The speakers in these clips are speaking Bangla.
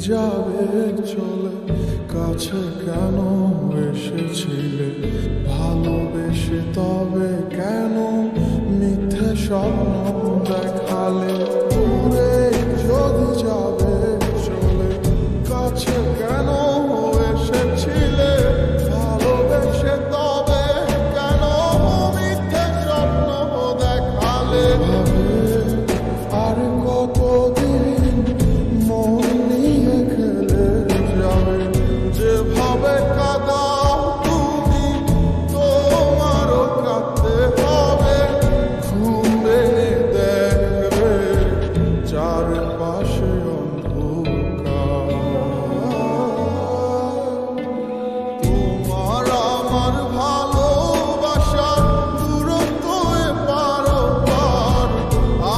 যাবে চলে, কাছে কেন এসেছিলে ভালোবেসে, তবে কেন মিথ্যে স্বপ্ন দেখালে? দূরে যদি যাবে চলে, কাছে কেন এসেছিলে ভালোবেসে, তবে কেন মিথ্যে স্বপ্ন দেখালে? আর কতদিন মন নিয়ে খেলে যাবে? যেভাবে কাঁদাও তুমি তোমারও কাঁদতে হবে। ঘুম ভেঙে দেখবে চারপাশে অন্ধকার। তোমার আমার ভালোবাসার দূরত্ব এপার ওপার,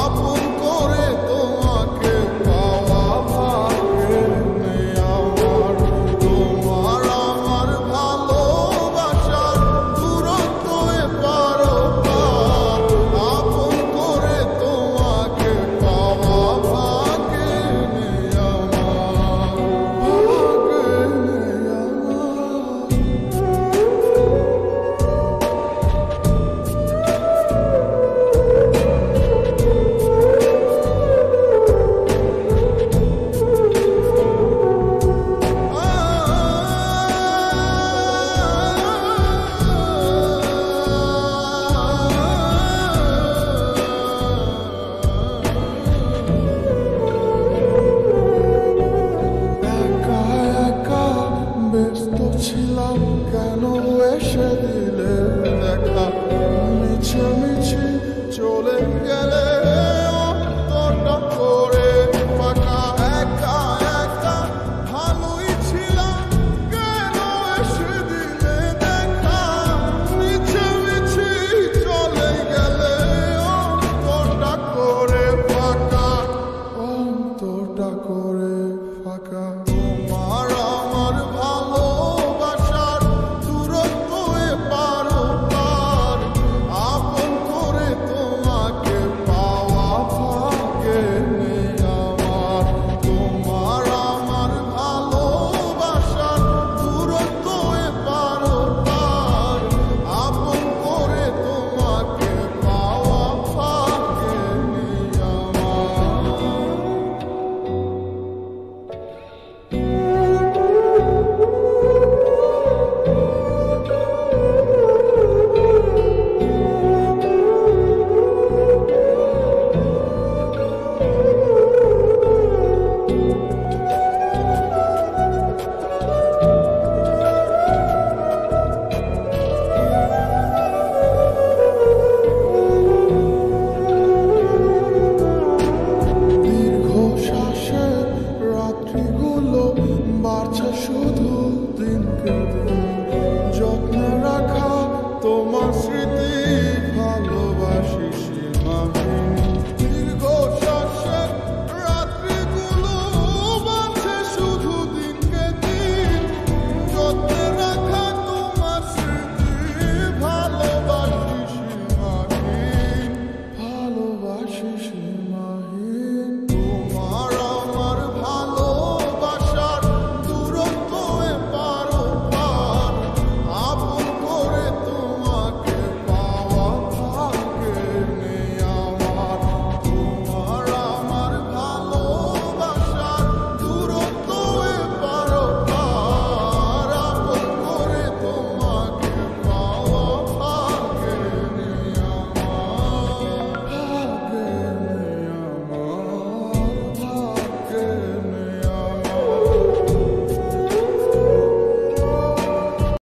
আপন করে তোমাকে পাওয়া ভাগ্যে নেই আমার। তোমার আমার ভালোবাসার দূরত্ব এপার ওপার, আপন করে তোমাকে পাওয়া ভাগ্যে নেই আমার, ভাগ্যে নেই একা একা ব্যস্ত ছিলাম, কেন এসে দিলে দেখা? মিছে মিছে চলে গেলে অন্তরটা করে ফাঁকা। একা একা ভালোই ছিলাম, কেন এসে দিলে দেখা? মিছে মিছে চলে গেলে অন্তরটা করে ফাঁকা, অন্তরটা করে ফাঁকা। তোমার আমার ভালোবাসার দূরত্ব এপার ওপার, আপন করে তোমাকে পাওয়া ভাগ্যে নেই আমার। তোমার আমার ভালোবাসার দূরত্ব এপার ওপার, আপন করে তোমাকে পাওয়া ভাগ্যে নেই আমার। দীর্ঘ শ্বাসে রাত্রিগুলো বাড়ছে শুধু দিনকে দিন। যত্নে রাখা তোমার স্মৃতি ভালোবাসি সীমাহীন।